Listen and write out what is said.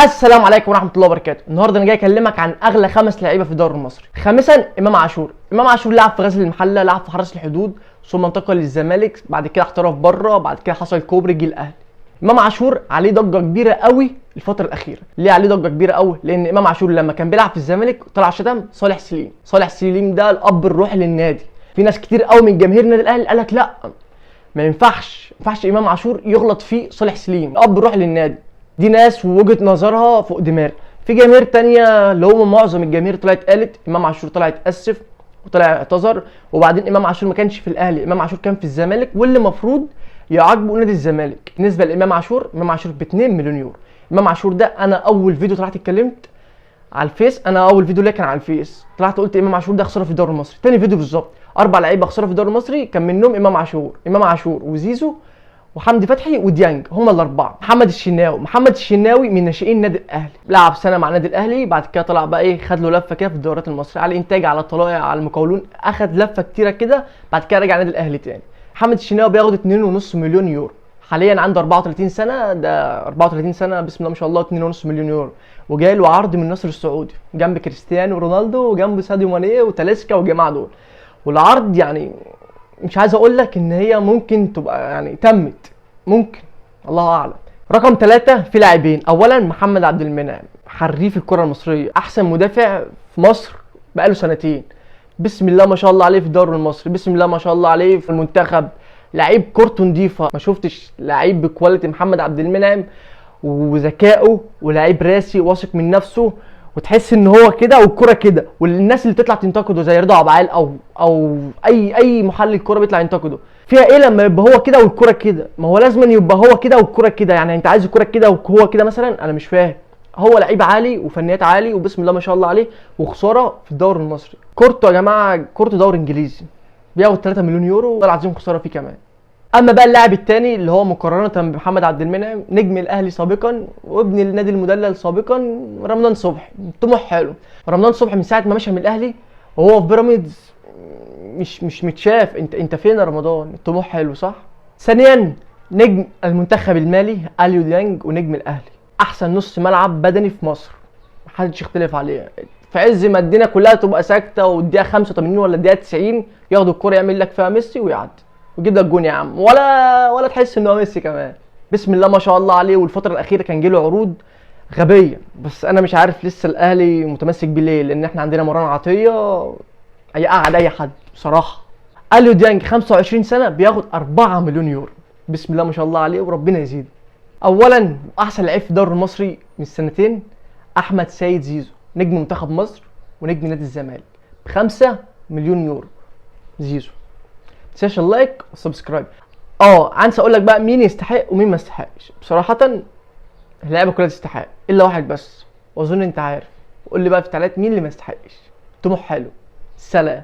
السلام عليكم ورحمه الله وبركاته. النهارده انا جاي اكلمك عن اغلى 5 لعيبه في الدوري المصري. خامسا امام عاشور. امام عاشور لعب في غزل المحله، لعب في حرس الحدود، ثم انتقل للزمالك، بعد كده احترف بره، بعد كده حصل كوبري جه الاهلي. امام عاشور عليه ضجه كبيره قوي الفتره الاخيره. ليه عليه ضجه كبيره قوي؟ لان امام عاشور لما كان بيلعب في الزمالك طلع شتم صالح سليم. صالح سليم ده الاب الروحي للنادي. في ناس كتير قوي من جماهير النادي الاهلي قال لك لا، ما ينفعش امام عاشور يغلط فيه صالح سليم، الاب الروحي للنادي. دي ناس ووجهه نظرها فوق دماغي. في جماهير تانية اللي هم معظم الجماهير طلعت قالت امام عاشور طلع اتاسف وطلع اعتذر، وبعدين امام عاشور ما كانش في الاهلي، امام عاشور كان في الزمالك، واللي المفروض يعاقبه نادي الزمالك. بالنسبه لامام عاشور، امام عاشور ب 2 مليون يورو. امام عاشور ده انا اول فيديو طلعت اتكلمت على الفيس، انا اول فيديو ليا كان على الفيس، طلعت قلت امام عاشور ده خساره في الدوري المصري. تاني فيديو بالظبط 4 لعيبه خساره في الدوري المصري، كان منهم امام عاشور وزيزو وحمدي فتحي وديانج، هم الاربعه. محمد الشناوي من ناشئين النادي الاهلي، لعب سنه مع النادي الاهلي، بعد كده طلع بقى ايه، خد له لفه كده في الدوريات المصريه، على الانتاج، على الطلائع، على المقاولون، اخد لفه كتيره كده، بعد كده رجع النادي الاهلي تاني. محمد الشناوي بياخد 2.5 مليون يورو، حاليا عنده 34 سنه، ده 34 سنه بسم الله ما شاء الله، 2.5 مليون يورو، وجاي له عرض من النصر السعودي جنب كريستيانو رونالدو وجنب ساديو ماني وتاليسكا والجماعه دول. والعرض يعني مش عايز اقول لك ان هي ممكن تبقى يعني تمت، ممكن، الله اعلم. رقم 3 في لاعبين. اولا محمد عبد المنعم، حريف الكره المصريه، احسن مدافع في مصر بقاله سنتين، بسم الله ما شاء الله عليه في الدوري المصري، بسم الله ما شاء الله عليه في المنتخب، لعيب كورته نضيفه. ما شفتش لعيب بكواليتي محمد عبد المنعم، وذكائه، ولعيب راسي واثق من نفسه، وتحس ان هو كده والكره كده. والناس اللي تطلع تنتقده زي رضا عبعال او اي محلل كوره بيطلع ينتقده، فيها ايه لما يبقى هو كده والكره كده؟ ما هو لازم يبقى هو كده والكره كده، يعني انت عايز الكره كده وهو كده مثلا؟ انا مش فاهم. هو لعيب عالي وفنيات عالي وبسم الله ما شاء الله عليه، وخساره في الدوري المصري. كورته يا جماعه، كورته دوري انجليزي، بياخد 3 مليون يورو، والله العظيم خساره فيه كمان. اما بقى اللاعب الثاني اللي هو مقارنه بمحمد عبد المنعم، نجم الاهلي سابقا وابن النادي المدلل سابقا، رمضان صبحي. طموح حلو. رمضان صبحي من ساعه ما مشى من الاهلي وهو في بيراميدز مش متشاف. انت فين يا رمضان؟ الطموح حلو صح. ثانيا نجم المنتخب المالي اليو ديانج، ونجم الاهلي، احسن نص ملعب بدني في مصر، محدش يختلف عليه. في عز ما الدنيا كلها تبقى ساكته والدقيقه 85 ولا الدقيقه 90 ياخد الكوره يعمل لك فيها ميسي ويعدي ويجيب لك جون يا عم، ولا تحس ان هو ميسي كمان، بسم الله ما شاء الله عليه. والفتره الاخيره كان جاله عروض غبيه، بس انا مش عارف لسه الاهلي متمسك بيه ليه، لان احنا عندنا مروان عطيه هيقعد اي حد بصراحه. اليو ديانج 25 سنه بياخد 4 مليون يورو، بسم الله ما شاء الله عليه وربنا يزيد. اولا احسن لعيب في الدوري المصري من سنتين احمد سيد زيزو، نجم منتخب مصر ونجم نادي الزمالك، ب5 مليون يورو. زيزو تنساش اللايك والسبسكرايب. عايز اقول لك بقى مين يستحق ومين ما يستحقش. بصراحه اللعيبه كلها تستحق الا واحد بس، واظن انت عارف. قول لي بقى في التعليقات مين اللي ما يستحقش. طموح حلو. سلام.